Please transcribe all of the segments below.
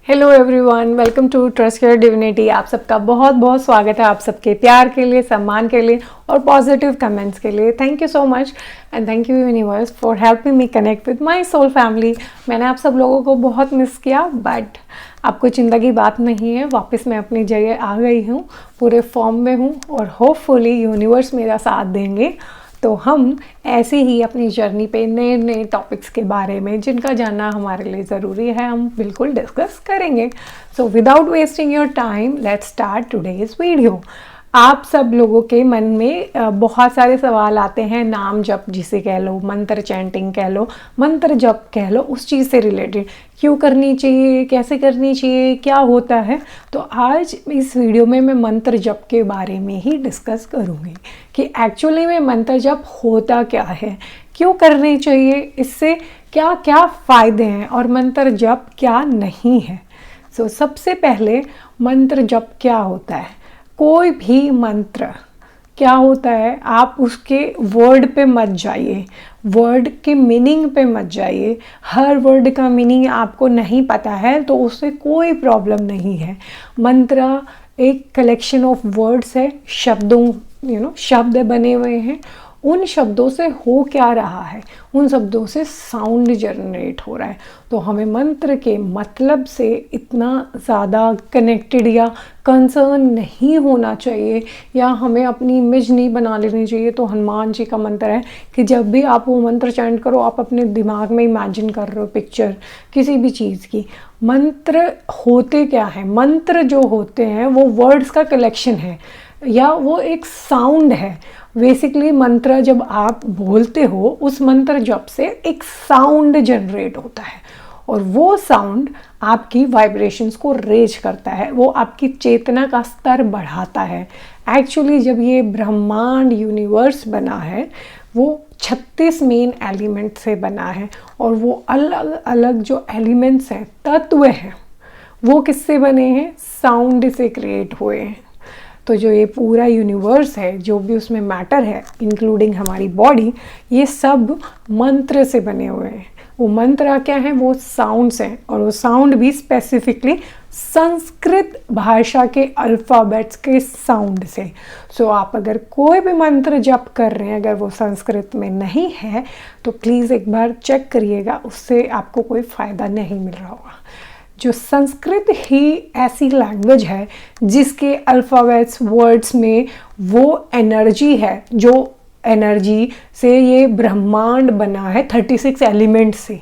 Hello everyone, welcome to trust your divinity. आप सबका बहुत बहुत स्वागत है। आप सबके प्यार के लिए, सम्मान के लिए और पॉजिटिव कमेंट्स के लिए thank you so much and thank you universe for helping me connect with my soul family. मैंने आप सब लोगों को बहुत मिस किया, बट आपको चिंता की बात नहीं है। वापस मैं अपनी जगह आ गई हूँ, पूरे फॉर्म में हूँ और होपफुली यूनिवर्स मेरा साथ देंगे। तो हम ऐसे ही अपनी जर्नी पे नए नए टॉपिक्स के बारे में जिनका जानना हमारे लिए ज़रूरी है, हम बिल्कुल डिस्कस करेंगे। So without wasting your time, let's start today's video. आप सब लोगों के मन में बहुत सारे सवाल आते हैं, नाम जप जिसे कह लो, मंत्र चैंटिंग कह लो, मंत्र जप कह लो, उस चीज़ से रिलेटेड क्यों करनी चाहिए, कैसे करनी चाहिए, क्या होता है। तो आज इस वीडियो में मैं मंत्र जप के बारे में ही डिस्कस करूँगी कि एक्चुअली में मंत्र जप होता क्या है, क्यों करनी चाहिए, इससे क्या क्या फ़ायदे हैं और मंत्र जप क्या नहीं है। सो सबसे पहले मंत्र जप क्या होता है। कोई भी मंत्र क्या होता है, आप उसके वर्ड पे मत जाइए, वर्ड के मीनिंग पे मत जाइए। हर वर्ड का मीनिंग आपको नहीं पता है तो उससे कोई प्रॉब्लम नहीं है। मंत्र एक कलेक्शन ऑफ वर्ड्स है, शब्दों शब्द बने हुए हैं। उन शब्दों से हो क्या रहा है, उन शब्दों से साउंड जनरेट हो रहा है। तो हमें मंत्र के मतलब से इतना ज़्यादा कनेक्टेड या कंसर्न नहीं होना चाहिए, या हमें अपनी इमेज नहीं बना लेनी चाहिए। तो हनुमान जी का मंत्र है कि जब भी आप वो मंत्र चैंट करो, आप अपने दिमाग में इमेजिन कर रहे हो पिक्चर किसी भी चीज़ की। मंत्र होते क्या है, मंत्र जो होते हैं वो वर्ड्स का कलेक्शन है या वो एक साउंड है। बेसिकली मंत्र जब आप बोलते हो, उस मंत्र जप से एक साउंड जनरेट होता है और वो साउंड आपकी वाइब्रेशंस को रेज करता है, वो आपकी चेतना का स्तर बढ़ाता है। एक्चुअली जब ये ब्रह्मांड यूनिवर्स बना है, वो 36 मेन एलिमेंट से बना है और वो अलग अलग जो एलिमेंट्स हैं, तत्व हैं, वो किससे बने हैं, साउंड से क्रिएट हुए हैं। तो जो ये पूरा यूनिवर्स है, जो भी उसमें मैटर है इंक्लूडिंग हमारी बॉडी, ये सब मंत्र से बने हुए हैं। वो मंत्र क्या है, वो साउंड्स हैं और वो साउंड भी स्पेसिफिकली संस्कृत भाषा के अल्फ़ाबेट्स के साउंड से। सो आप अगर कोई भी मंत्र जप कर रहे हैं, अगर वो संस्कृत में नहीं है तो प्लीज़ एक बार चेक करिएगा, उससे आपको कोई फ़ायदा नहीं मिल रहा होगा। जो संस्कृत ही ऐसी लैंग्वेज है जिसके अल्फ़ाबेट्स वर्ड्स में वो एनर्जी है, जो एनर्जी से ये ब्रह्मांड बना है 36 एलिमेंट से।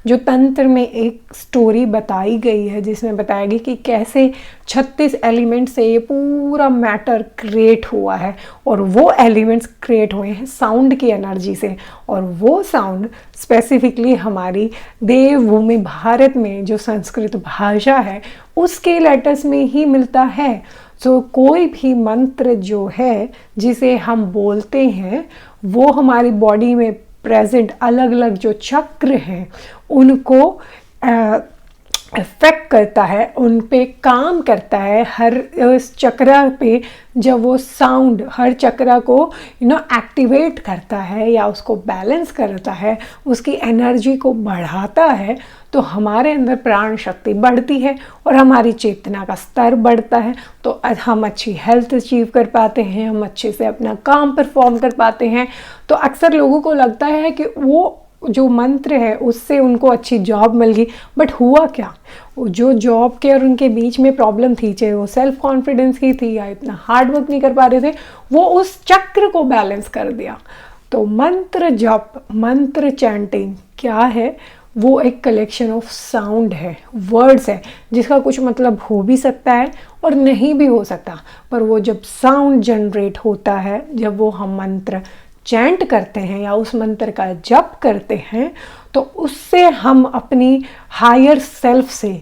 जो तंत्र में एक स्टोरी बताई गई है जिसमें बताया गया कि कैसे 36 एलिमेंट से ये पूरा मैटर क्रिएट हुआ है और वो एलिमेंट्स क्रिएट हुए हैं साउंड की एनर्जी से। और वो साउंड स्पेसिफिकली हमारी देवभूमि भारत में जो संस्कृत भाषा है उसके लेटर्स में ही मिलता है। तो कोई भी मंत्र जो है जिसे हम बोलते हैं, वो हमारी बॉडी में प्रेजेंट अलग अलग जो चक्र हैं उनको इफेक्ट करता है, उन पे काम करता है। हर चक्र पे जब वो साउंड हर चक्र को एक्टिवेट करता है या उसको बैलेंस करता है, उसकी एनर्जी को बढ़ाता है, तो हमारे अंदर प्राण शक्ति बढ़ती है और हमारी चेतना का स्तर बढ़ता है। तो हम अच्छी हेल्थ अचीव कर पाते हैं, हम अच्छे से अपना काम परफॉर्म कर पाते हैं। तो अक्सर लोगों को लगता है कि वो जो मंत्र है उससे उनको अच्छी जॉब मिल गई, बट हुआ क्या, जो जॉब के और उनके बीच में प्रॉब्लम थी, चाहे वो सेल्फ कॉन्फिडेंस की थी या इतना हार्ड वर्क नहीं कर पा रहे थे, वो उस चक्र को बैलेंस कर दिया। तो मंत्र जप, मंत्र चैंटिंग क्या है, वो एक कलेक्शन ऑफ साउंड है, वर्ड्स है, जिसका कुछ मतलब हो भी सकता है और नहीं भी हो सकता। पर वो जब साउंड जनरेट होता है, जब वो हम मंत्र चैंट करते हैं या उस मंत्र का जप करते हैं, तो उससे हम अपनी हायर सेल्फ से,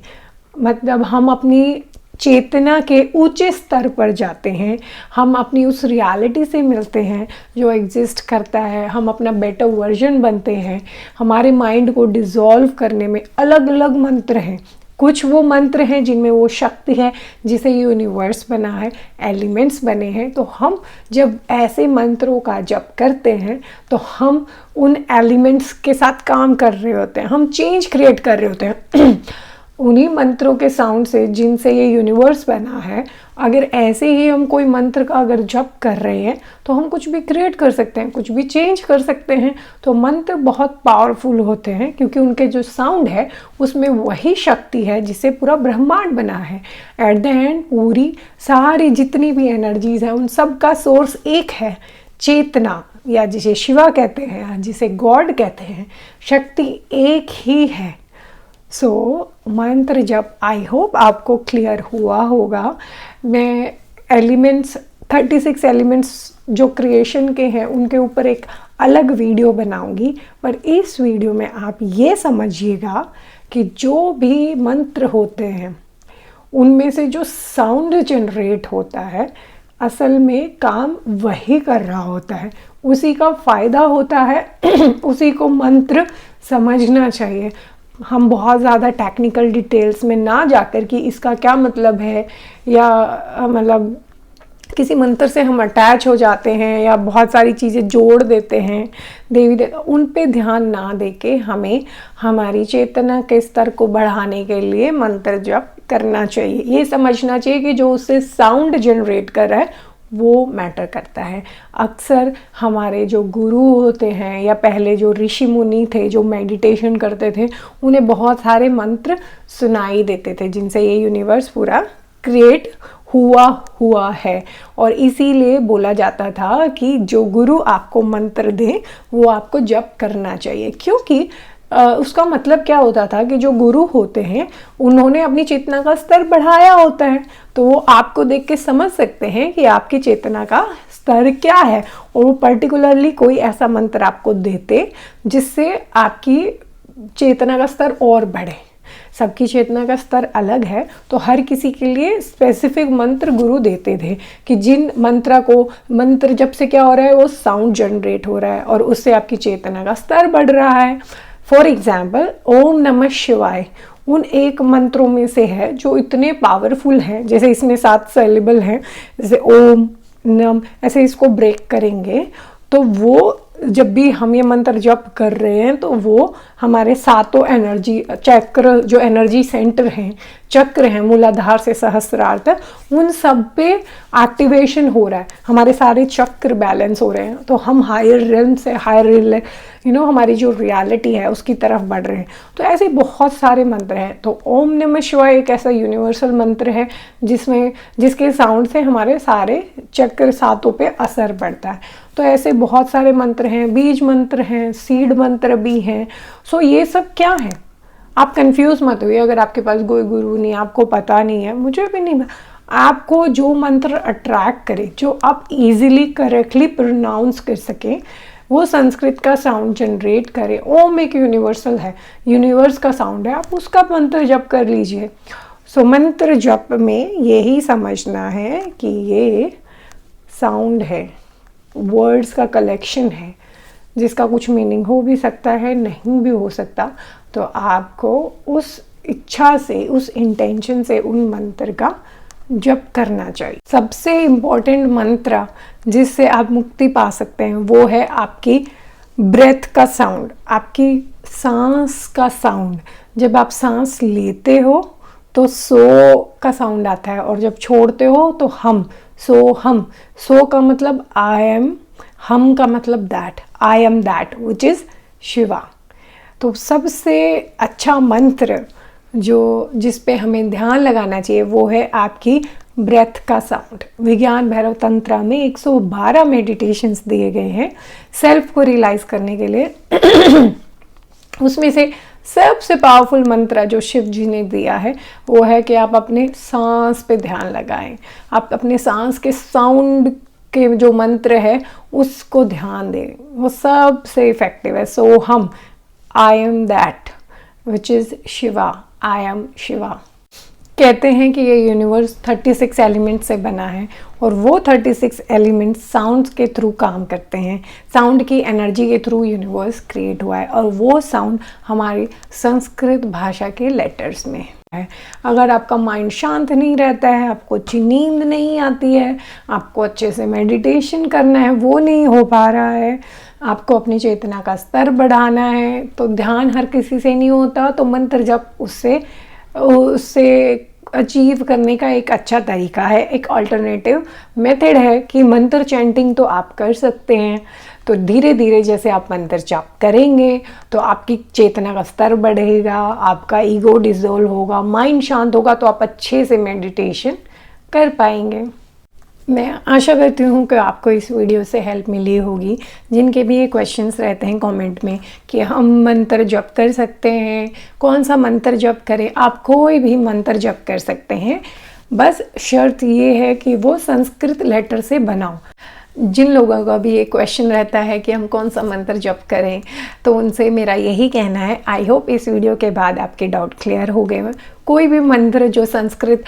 मतलब हम अपनी चेतना के ऊंचे स्तर पर जाते हैं, हम अपनी उस रियलिटी से मिलते हैं जो एग्जिस्ट करता है, हम अपना बेटर वर्जन बनते हैं। हमारे माइंड को डिसॉल्व करने में अलग अलग मंत्र हैं। कुछ वो मंत्र हैं जिनमें वो शक्ति है जिसे यूनिवर्स बना है, एलिमेंट्स बने हैं। तो हम जब ऐसे मंत्रों का जप करते हैं तो हम उन एलिमेंट्स के साथ काम कर रहे होते हैं, हम चेंज क्रिएट कर रहे होते हैं। उन्हीं मंत्रों के साउंड से जिनसे ये यूनिवर्स बना है, अगर ऐसे ही हम कोई मंत्र का अगर जप कर रहे हैं तो हम कुछ भी क्रिएट कर सकते हैं, कुछ भी चेंज कर सकते हैं। तो मंत्र बहुत पावरफुल होते हैं क्योंकि उनके जो साउंड है उसमें वही शक्ति है जिससे पूरा ब्रह्मांड बना है। एट द एंड पूरी सारी जितनी भी एनर्जीज हैं उन सब का सोर्स एक है, चेतना, या जिसे शिवा कहते हैं या जिसे गॉड कहते हैं, शक्ति एक ही है। मंत्र जब आई होप आपको क्लियर हुआ होगा। मैं एलिमेंट्स 36 एलिमेंट्स जो क्रिएशन के हैं उनके ऊपर एक अलग वीडियो बनाऊंगी, पर इस वीडियो में आप ये समझिएगा कि जो भी मंत्र होते हैं उनमें से जो साउंड जनरेट होता है असल में काम वही कर रहा होता है, उसी का फ़ायदा होता है उसी को मंत्र समझना चाहिए। हम बहुत ज़्यादा टेक्निकल डिटेल्स में ना जाकर कि इसका क्या मतलब है, या मतलब किसी मंत्र से हम अटैच हो जाते हैं या बहुत सारी चीज़ें जोड़ देते हैं देवी देवता, उन पे ध्यान ना देके हमें हमारी चेतना के स्तर को बढ़ाने के लिए मंत्र जप करना चाहिए। ये समझना चाहिए कि जो उससे साउंड जनरेट कर रहा है वो मैटर करता है। अक्सर हमारे जो गुरु होते हैं या पहले जो ऋषि मुनि थे जो मेडिटेशन करते थे, उन्हें बहुत सारे मंत्र सुनाई देते थे जिनसे ये यूनिवर्स पूरा क्रिएट हुआ है। और इसीलिए बोला जाता था कि जो गुरु आपको मंत्र दे वो आपको जप करना चाहिए, क्योंकि उसका मतलब क्या होता था कि जो गुरु होते हैं उन्होंने अपनी चेतना का स्तर बढ़ाया होता है, तो वो आपको देख के समझ सकते हैं कि आपकी चेतना का स्तर क्या है, और वो पर्टिकुलरली कोई ऐसा मंत्र आपको देते जिससे आपकी चेतना का स्तर और बढ़े। सबकी चेतना का स्तर अलग है, तो हर किसी के लिए स्पेसिफिक मंत्र गुरु देते थे कि जिन मंत्र जब से क्या हो रहा है वो साउंड जनरेट हो रहा है और उससे आपकी चेतना का स्तर बढ़ रहा है। फॉर एग्जाम्पल ओम नमः शिवाय उन एक मंत्रों में से है जो इतने पावरफुल हैं। जैसे इसमें 7 सिलेबल हैं, जैसे ओम नम, ऐसे इसको ब्रेक करेंगे तो वो जब भी हम ये मंत्र जप कर रहे हैं तो वो हमारे 7 एनर्जी चक्र, जो एनर्जी सेंटर हैं, चक्र हैं मूलाधार से सहस्रार तक, उन सब पे एक्टिवेशन हो रहा है, हमारे सारे चक्र बैलेंस हो रहे हैं, तो हम हायर रेल्म से हायर हमारी जो रियलिटी है उसकी तरफ बढ़ रहे हैं। तो ऐसे बहुत सारे मंत्र हैं। तो ओम नमः शिवाय एक ऐसा यूनिवर्सल मंत्र है जिसके साउंड से हमारे सारे चक्र 7 पे असर पड़ता है। तो ऐसे बहुत सारे मंत्र हैं, बीज मंत्र हैं, सीड मंत्र भी हैं। सो ये सब क्या है, आप कंफ्यूज मत हुई अगर आपके पास कोई गुरु नहीं, आपको पता नहीं है, मुझे भी नहीं। आपको जो मंत्र अट्रैक्ट करे, जो आप इजीली करेक्टली प्रोनाउंस कर सकें, वो संस्कृत का साउंड जनरेट करे। ओम एक यूनिवर्सल है, यूनिवर्स का साउंड है, आप उसका मंत्र जप कर लीजिए। सो मंत्र जप में यही समझना है कि ये साउंड है, वर्ड्स का कलेक्शन है जिसका कुछ मीनिंग हो भी सकता है, नहीं भी हो सकता। तो आपको उस इच्छा से, उस इंटेंशन से उन मंत्र का जप करना चाहिए। सबसे इम्पोर्टेंट मंत्र जिससे आप मुक्ति पा सकते हैं वो है आपकी ब्रेथ का साउंड, आपकी सांस का साउंड। जब आप सांस लेते हो तो सो का साउंड आता है और जब छोड़ते हो तो हम। सो का मतलब आई एम, हम का मतलब that, I am that which is Shiva. तो सबसे अच्छा मंत्र जिस पे हमें ध्यान लगाना चाहिए वो है आपकी ब्रेथ का साउंड। विज्ञान भैरव तंत्र में 112 मेडिटेशंस दिए गए हैं सेल्फ को रियलाइज करने के लिए। उसमें से सबसे पावरफुल मंत्र जो शिव जी ने दिया है वो है कि आप अपने सांस पे ध्यान लगाएं, आप अपने सांस के साउंड के जो मंत्र है उसको ध्यान दें, वो सबसे इफेक्टिव है। सो हम, I am that which is Shiva, I am Shiva. कहते हैं कि ये यूनिवर्स 36 एलिमेंट से बना है और वो 36 एलिमेंट साउंड्स के थ्रू काम करते हैं। साउंड की एनर्जी के थ्रू यूनिवर्स क्रिएट हुआ है और वो साउंड हमारी संस्कृत भाषा के लेटर्स में है। अगर आपका माइंड शांत नहीं रहता है, आपको अच्छी नींद नहीं आती है, आपको अच्छे से मेडिटेशन करना है वो नहीं हो पा रहा है, आपको अपनी चेतना का स्तर बढ़ाना है, तो ध्यान हर किसी से नहीं होता, तो मंत्र जप उससे उससे अचीव करने का एक अच्छा तरीका है, एक अल्टरनेटिव मेथड है कि मंत्र चैंटिंग तो आप कर सकते हैं। तो धीरे धीरे जैसे आप मंत्र जाप करेंगे तो आपकी चेतना का स्तर बढ़ेगा, आपका ईगो डिसॉल्व होगा, माइंड शांत होगा, तो आप अच्छे से मेडिटेशन कर पाएंगे। मैं आशा करती हूँ कि आपको इस वीडियो से हेल्प मिली होगी। जिनके भी ये क्वेश्चंस रहते हैं कमेंट में कि हम मंत्र जप कर सकते हैं, कौन सा मंत्र जप करें, आप कोई भी मंत्र जप कर सकते हैं, बस शर्त ये है कि वो संस्कृत लेटर से बना हो। जिन लोगों का भी ये क्वेश्चन रहता है कि हम कौन सा मंत्र जप करें, तो उनसे मेरा यही कहना है, आई होप इस वीडियो के बाद आपके डाउट क्लियर हो गए। कोई भी मंत्र जो संस्कृत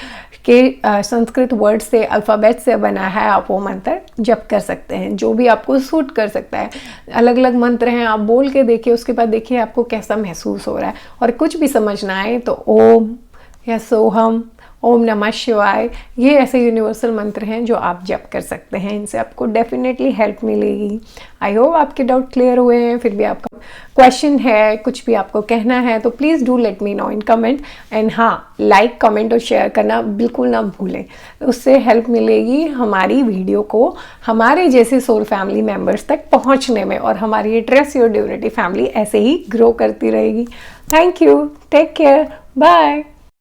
वर्ड से, अल्फ़ाबेट से बना है, आप वो मंत्र जप कर सकते हैं, जो भी आपको सूट कर सकता है। अलग अलग मंत्र हैं, आप बोल के देखिए, उसके बाद देखिए आपको कैसा महसूस हो रहा है। और कुछ भी समझ ना आए तो ओम या सोहम, ओम नमः शिवाय, ये ऐसे यूनिवर्सल मंत्र हैं जो आप जप कर सकते हैं। इनसे आपको डेफिनेटली हेल्प मिलेगी। आई होप आपके डाउट क्लियर हुए हैं। फिर भी आपका क्वेश्चन है, कुछ भी आपको कहना है, तो please do let me know in comment. And हाँ, लाइक, कमेंट और शेयर करना बिल्कुल ना भूलें। उससे हेल्प मिलेगी हमारी वीडियो को हमारे जैसे सोल फैमिली मेम्बर्स तक पहुँचने में, और हमारी ये ट्रस्ट योर डिविनिटी फैमिली ऐसे ही ग्रो करती रहेगी। Thank you, take care, bye.